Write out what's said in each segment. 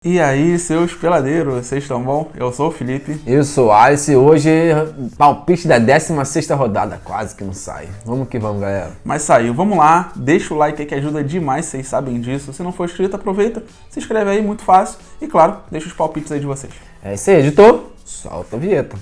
E aí, seus peladeiros, vocês estão bom? Eu sou o Felipe. Eu sou o Alice e hoje palpite da 16ª rodada, quase que não sai. Vamos que vamos, galera. Mas saiu, vamos lá, deixa o like aí que ajuda demais, vocês sabem disso. Se não for inscrito, aproveita, se inscreve aí, muito fácil. E claro, deixa os palpites aí de vocês. É isso aí, editor, solta a vinheta.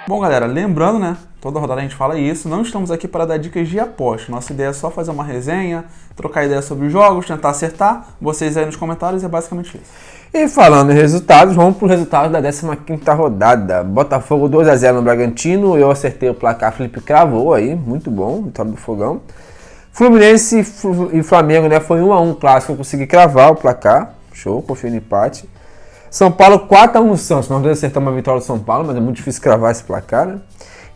Bom, galera, lembrando, né? Toda rodada a gente fala isso, não estamos aqui para dar dicas de aposta. Nossa ideia é só fazer uma resenha, trocar ideias sobre os jogos, tentar acertar. Vocês aí nos comentários, é basicamente isso. E falando em resultados, vamos para o resultado da 15ª rodada. Botafogo 2-0 no Bragantino, eu acertei o placar, Felipe cravou aí, muito bom, vitória do Fogão. Fluminense e Flamengo, né, foi 1-1 clássico, eu consegui cravar o placar, show, confio no empate. São Paulo 4-1 no Santos, nós dois acertamos a vitória do São Paulo, mas é muito difícil cravar esse placar, né?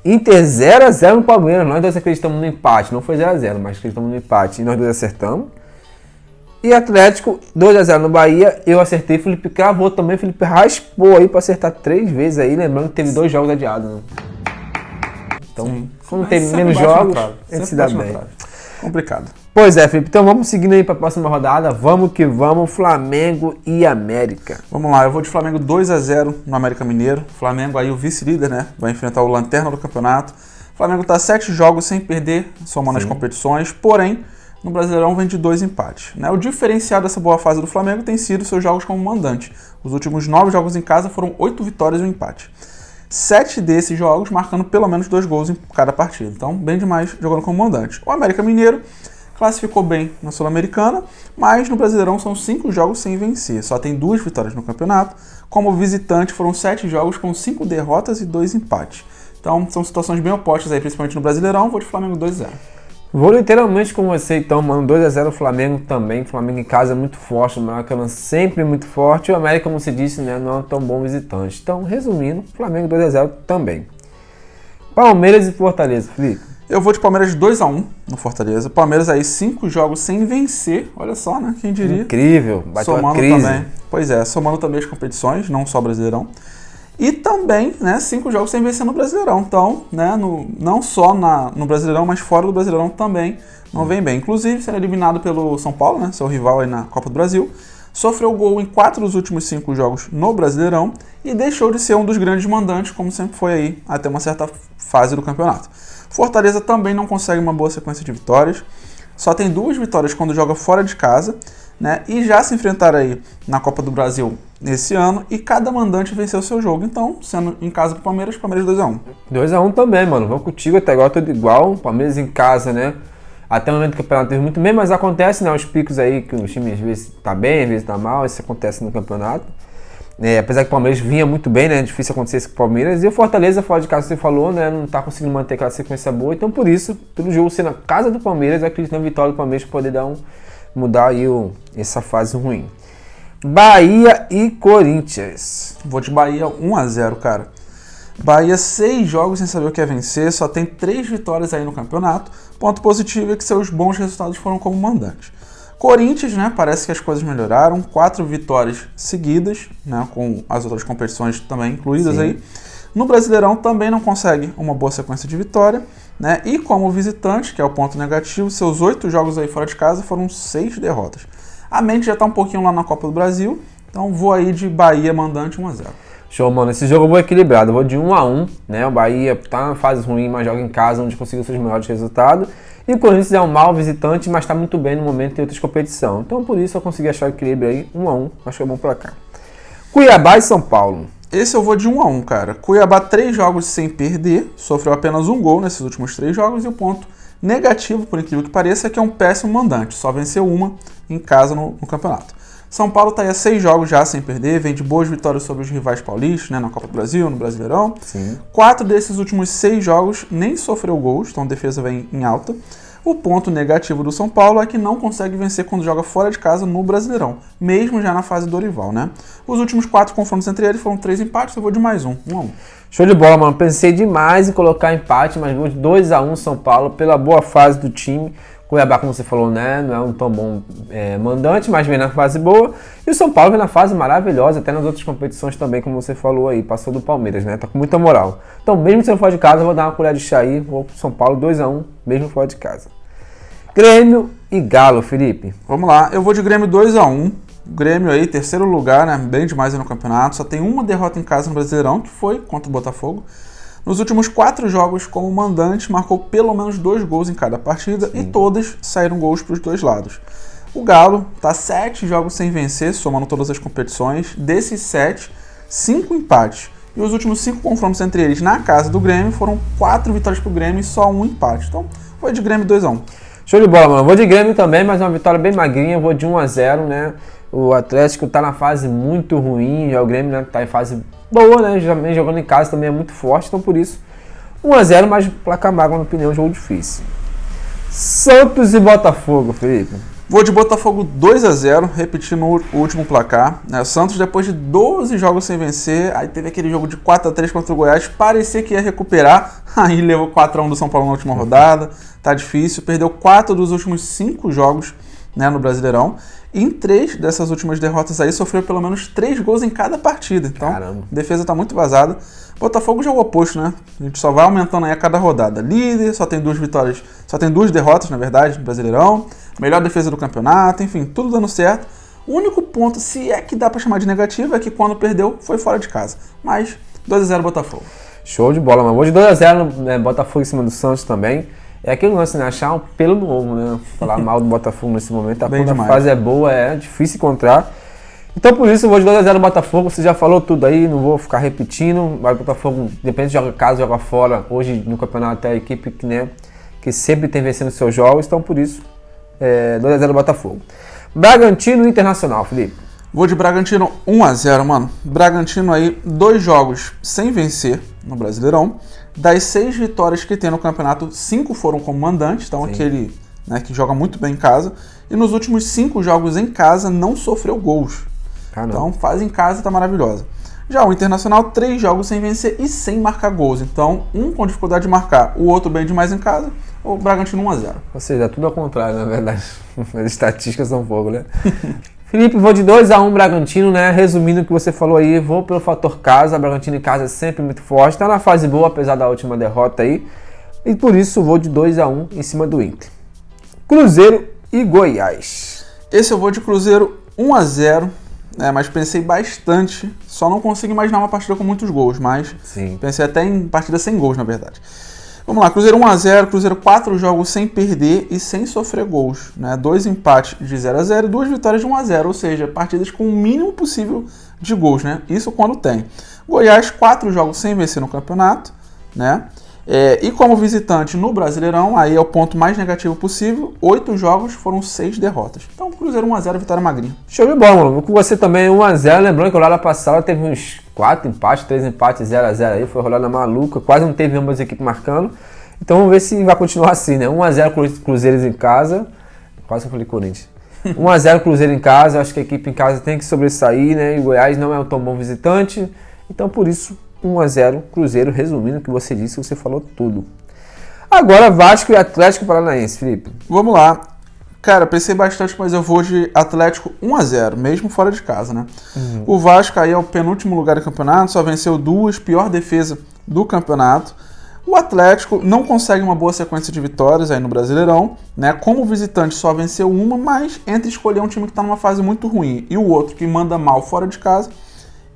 Inter 0-0 no Palmeiras, nós dois acreditamos no empate, não foi 0-0, mas acreditamos no empate e nós dois acertamos. E Atlético 2-0 no Bahia, eu acertei, Felipe cravou também, Felipe raspou aí para acertar 3 vezes aí, lembrando que teve 2 jogos adiados, né? Então, sim, como teve menos jogos, ele se dá bem. Complicado. Pois é, Felipe, então vamos seguindo aí para a próxima rodada, vamos que vamos, Flamengo e América. Vamos lá, eu vou de Flamengo 2-0 no América Mineiro. Flamengo aí o vice-líder, né? Vai enfrentar o lanterna do campeonato. O Flamengo tá 7 jogos sem perder, somando as competições, porém, no Brasileirão vem de 2 empates. Né? O diferencial dessa boa fase do Flamengo tem sido seus jogos como mandante. Os últimos 9 jogos em casa foram 8 vitórias e um empate. 7 desses jogos marcando pelo menos 2 gols em cada partida. Então, bem demais jogando como mandante. O América Mineiro classificou bem na Sul-Americana, mas no Brasileirão são 5 jogos sem vencer. Só tem 2 vitórias no campeonato. Como visitante foram 7 jogos com 5 derrotas e 2 empates. Então, são situações bem opostas aí, principalmente no Brasileirão. Vou de Flamengo 2-0. Vou literalmente com você, então, mano, 2-0 o Flamengo também, o Flamengo em casa é muito forte, o Maracanã sempre muito forte, e o América, como você disse, né, não é tão bom visitante. Então, resumindo, Flamengo 2-0 também. Palmeiras e Fortaleza, Felipe. Eu vou de Palmeiras 2-1 no Fortaleza. Palmeiras aí 5 jogos sem vencer, olha só, né, quem diria. Incrível, bateu somando a crise. Também, pois é, somando também as competições, não só Brasileirão. E também, né, 5 jogos sem vencer no Brasileirão. Então, né, não só no Brasileirão, mas fora do Brasileirão também não vem bem. Inclusive, sendo eliminado pelo São Paulo, né, seu rival aí na Copa do Brasil, sofreu gol em 4 dos últimos 5 jogos no Brasileirão e deixou de ser um dos grandes mandantes, como sempre foi aí, até uma certa fase do campeonato. Fortaleza também não consegue uma boa sequência de vitórias, só tem 2 vitórias quando joga fora de casa, né? E já se enfrentaram aí na Copa do Brasil nesse ano e cada mandante venceu o seu jogo. Então, sendo em casa pro Palmeiras 2-1. 2-1 também, mano. Vamos contigo até agora, tudo igual. Palmeiras em casa, né? Até o momento do campeonato teve muito bem, mas acontece, né? Os picos aí que os times às vezes tá bem, às vezes tá mal, isso acontece no campeonato. Apesar que o Palmeiras vinha muito bem, né? É difícil acontecer isso com o Palmeiras. E o Fortaleza, fora de casa, você falou, né? Não tá conseguindo manter aquela sequência boa. Então, por isso, pelo jogo ser na casa do Palmeiras, eu acredito na vitória do Palmeiras para poder mudar aí essa fase ruim. Bahia e Corinthians. Vou de Bahia 1-0, cara. Bahia 6 jogos sem saber o que é vencer, só tem 3 vitórias aí no campeonato. Ponto positivo é que seus bons resultados foram como mandantes. Corinthians, né, parece que as coisas melhoraram, 4 vitórias seguidas, né, com as outras competições também incluídas. Sim. Aí. No Brasileirão também não consegue uma boa sequência de vitória, né, e como visitante, que é o ponto negativo, seus 8 jogos aí fora de casa foram 6 derrotas. A mente já tá um pouquinho lá na Copa do Brasil, então vou aí de Bahia mandante 1-0. Show, mano. Esse jogo eu vou equilibrado, eu vou de 1-1, né, o Bahia tá na fase ruim, mas joga em casa, onde conseguiu seus melhores resultados. E o Corinthians é um mau visitante, mas está muito bem no momento em outras competições. Então, por isso, eu consegui achar o equilíbrio aí, 1-1. Acho que é bom pra cá. Cuiabá e São Paulo. Esse eu vou de 1-1, cara. Cuiabá, 3 jogos sem perder, sofreu apenas 1 gol nesses últimos 3 jogos. E o ponto negativo, por incrível que pareça, é que é um péssimo mandante. Só venceu uma em casa no campeonato. São Paulo está aí a 6 jogos já sem perder, vem de boas vitórias sobre os rivais paulistas, né, na Copa do Brasil, no Brasileirão. Sim. 4 desses últimos 6 jogos nem sofreu gols, então a defesa vem em alta. O ponto negativo do São Paulo é que não consegue vencer quando joga fora de casa no Brasileirão, mesmo já na fase Dorival, né? Os últimos 4 confrontos entre eles foram 3 empates, eu vou de mais 1-1. Show de bola, mano. Pensei demais em colocar empate, mas vou de 2-1 São Paulo pela boa fase do time. Cuiabá, como você falou, né, não é um tão bom mandante, mas vem na fase boa. E o São Paulo vem na fase maravilhosa, até nas outras competições também, como você falou aí, passou do Palmeiras, né, tá com muita moral. Então, mesmo sendo fora de casa, eu vou dar uma colher de chá aí, vou pro São Paulo 2-1, mesmo fora de casa. Grêmio e Galo, Felipe. Vamos lá, eu vou de Grêmio 2-1. Grêmio aí, terceiro lugar, né? Bem demais aí no campeonato. Só tem uma derrota em casa no Brasileirão, que foi contra o Botafogo. Nos últimos 4 jogos, como mandante, marcou pelo menos 2 gols em cada partida. Sim. E todas saíram gols para os dois lados. O Galo tá 7 jogos sem vencer, somando todas as competições. Desses 7, 5 empates. E os últimos 5 confrontos entre eles na casa do Grêmio foram 4 vitórias pro Grêmio e só 1 empate. Então, foi de Grêmio 2-1. Show de bola, mano. Vou de Grêmio também, mas uma vitória bem magrinha. Vou de 1-0, né? O Atlético tá na fase muito ruim, já o Grêmio, né, tá em fase boa, né? Jogando em casa também é muito forte, então por isso 1-0, mas placar magro, na minha opinião, é um jogo difícil. Santos e Botafogo, Felipe. Vou de Botafogo 2-0, repetindo o último placar. O Santos, depois de 12 jogos sem vencer, aí teve aquele jogo de 4-3 contra o Goiás, parecia que ia recuperar, aí levou 4-1 do São Paulo na última rodada, tá difícil, perdeu 4 dos últimos 5 jogos, né, no Brasileirão. E em 3 dessas últimas derrotas aí, sofreu pelo menos 3 gols em cada partida. Então, caramba, a defesa tá muito vazada. Botafogo já é o oposto, né? A gente só vai aumentando aí a cada rodada. Líder, só tem 2 vitórias, só tem 2 derrotas, na verdade, no Brasileirão. Melhor defesa do campeonato, enfim, tudo dando certo. O único ponto, se é que dá pra chamar de negativo, é que quando perdeu, foi fora de casa. Mas, 2-0 Botafogo. Show de bola, mano. Vou de 2-0, né, Botafogo em cima do Santos também. É aquele lance, né? Achar um pelo no ovo, né? Falar mal do Botafogo nesse momento. Quando a fase é boa, é difícil encontrar. Então, por isso, eu vou de 2-0 Botafogo. Você já falou tudo aí, não vou ficar repetindo. Mas o Botafogo, depende de joga casa, joga fora. Hoje, no campeonato, é a equipe que, né, que sempre tem vencendo seus jogos. Então, por isso, 2-0 Botafogo. Bragantino e Internacional, Felipe. Vou de Bragantino 1-0, mano. Bragantino aí, 2 jogos sem vencer no Brasileirão. Das 6 vitórias que tem no campeonato, 5 foram como mandante, então sim, aquele, né, que joga muito bem em casa. E nos últimos 5 jogos em casa não sofreu gols. Caramba. Então fase em casa tá maravilhosa. Já o Internacional, 3 jogos sem vencer e sem marcar gols. Então um com dificuldade de marcar, o outro bem demais em casa. O Bragantino 1-0. Ou seja, tudo ao contrário, na verdade. As estatísticas são fogo, né? Felipe, vou de 2-1 Bragantino, né? Resumindo o que você falou aí, vou pelo fator casa. Bragantino em casa é sempre muito forte. Tá na fase boa, apesar da última derrota aí. E por isso vou de 2-1 em cima do Inter. Cruzeiro e Goiás. Esse eu vou de Cruzeiro 1-0, né? Mas pensei bastante. Só não consigo imaginar uma partida com muitos gols, mas sim, pensei até em partida sem gols, na verdade. Vamos lá, Cruzeiro 1-0, Cruzeiro 4 jogos sem perder e sem sofrer gols, né? 2 empates de 0-0 e 2 vitórias de 1-0, ou seja, partidas com o mínimo possível de gols, né? Isso quando tem. Goiás, 4 jogos sem vencer no campeonato, né? E como visitante no Brasileirão, aí é o ponto mais negativo possível, 8 jogos foram 6 derrotas. Então, Cruzeiro 1-0, vitória magrinha. Show de bola, mano. Com você também 1-0, lembrando que a rodada passada teve uns 4 empates, 3 empates, 0-0 aí, foi rodada maluca, quase não teve ambas as equipes marcando. Então vamos ver se vai continuar assim, né? 1-0 Cruzeiros em casa, quase que eu falei Corinthians. 1-0 Cruzeiro em casa, acho que a equipe em casa tem que sobressair, né? E o Goiás não é um tão bom visitante, então por isso 1-0 Cruzeiro, resumindo o que você disse, você falou tudo. Agora Vasco e Atlético Paranaense, Felipe. Vamos lá. Cara, pensei bastante, mas eu vou de Atlético 1-0, mesmo fora de casa, né? O Vasco aí é o penúltimo lugar do campeonato, só venceu 2, pior defesa do campeonato. O Atlético não consegue uma boa sequência de vitórias aí no Brasileirão, né? Como visitante só venceu uma, mas entre escolher um time que está numa fase muito ruim e o outro que manda mal fora de casa,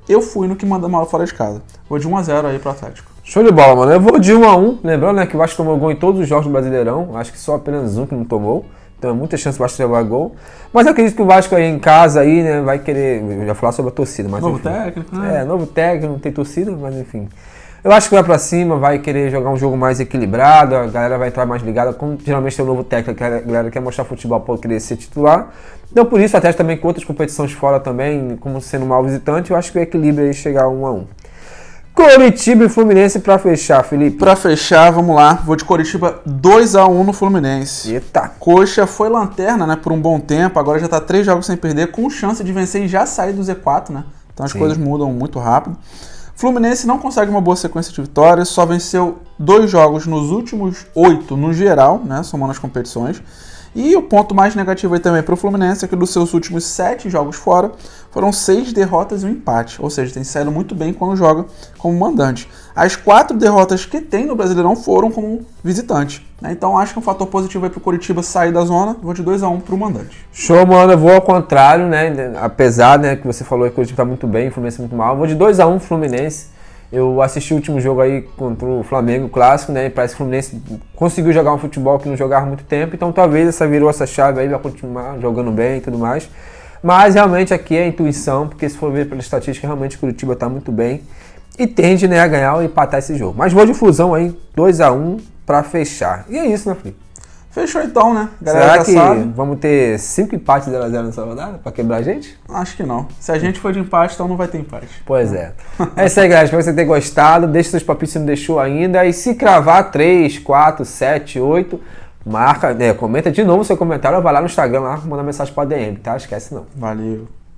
eu fui no que manda mal fora de casa. Vou de 1-0 aí pro Atlético. Show de bola, mano. Eu vou de 1-1, lembrando, né, que o Vasco tomou gol em todos os jogos do Brasileirão, acho que só apenas um que não tomou. Então é muita chance do Vasco levar gol. Mas eu acredito que o Vasco aí em casa aí, né, vai querer. Eu já falar sobre a torcida, mas. Novo enfim, técnico, né? Novo técnico, não tem torcida, mas enfim. Eu acho que vai pra cima, vai querer jogar um jogo mais equilibrado, a galera vai entrar mais ligada, como geralmente tem um novo técnico, a galera quer mostrar futebol para querer ser titular. Então por isso, até também com outras competições fora também, como sendo mal visitante, eu acho que o equilíbrio aí chegar 1-1. Coritiba e Fluminense pra fechar, Felipe. Pra fechar, vamos lá. Vou de Coritiba 2-1 no Fluminense. Eita. Coxa foi lanterna, né, por um bom tempo. Agora já tá 3 jogos sem perder, com chance de vencer e já sair do Z4, né? Então as coisas mudam muito rápido. Fluminense não consegue uma boa sequência de vitórias. Só venceu 2 jogos nos últimos 8 no geral, né, somando as competições. E o ponto mais negativo aí também para o Fluminense é que dos seus últimos 7 jogos fora, foram 6 derrotas e um empate. Ou seja, tem saído muito bem quando joga como mandante. As 4 derrotas que tem no Brasileirão foram como visitante. Então acho que é um fator positivo aí para o Coritiba sair da zona. Vou de 2-1 para o mandante. Show, mano. Eu vou ao contrário, né? Apesar, né, que você falou que o Coritiba tá muito bem, o Fluminense muito mal. Eu vou de 2-1 Fluminense. Eu assisti o último jogo aí contra o Flamengo, o clássico, né? E parece que o Fluminense conseguiu jogar um futebol que não jogava há muito tempo. Então talvez virou essa chave aí, vai continuar jogando bem e tudo mais. Mas realmente aqui é intuição, porque se for ver pela estatística, realmente o Coritiba tá muito bem. E tende, né, a ganhar ou empatar esse jogo. Mas vou de Flusão aí, 2-1 pra fechar. E é isso, né, Felipe? Fechou então, né? Será que vamos ter 5 empates 0x0 nessa rodada pra quebrar a gente? Acho que não. Se a gente for de empate, então não vai ter empate. Pois é. É isso aí, galera. Espero que você tenha gostado. Deixe seus palpites se não deixou ainda. E se cravar 3, 4, 7, 8, marca, né? Comenta de novo seu comentário ou vai lá no Instagram lá, manda mensagem pra DM, tá? Esquece não. Valeu.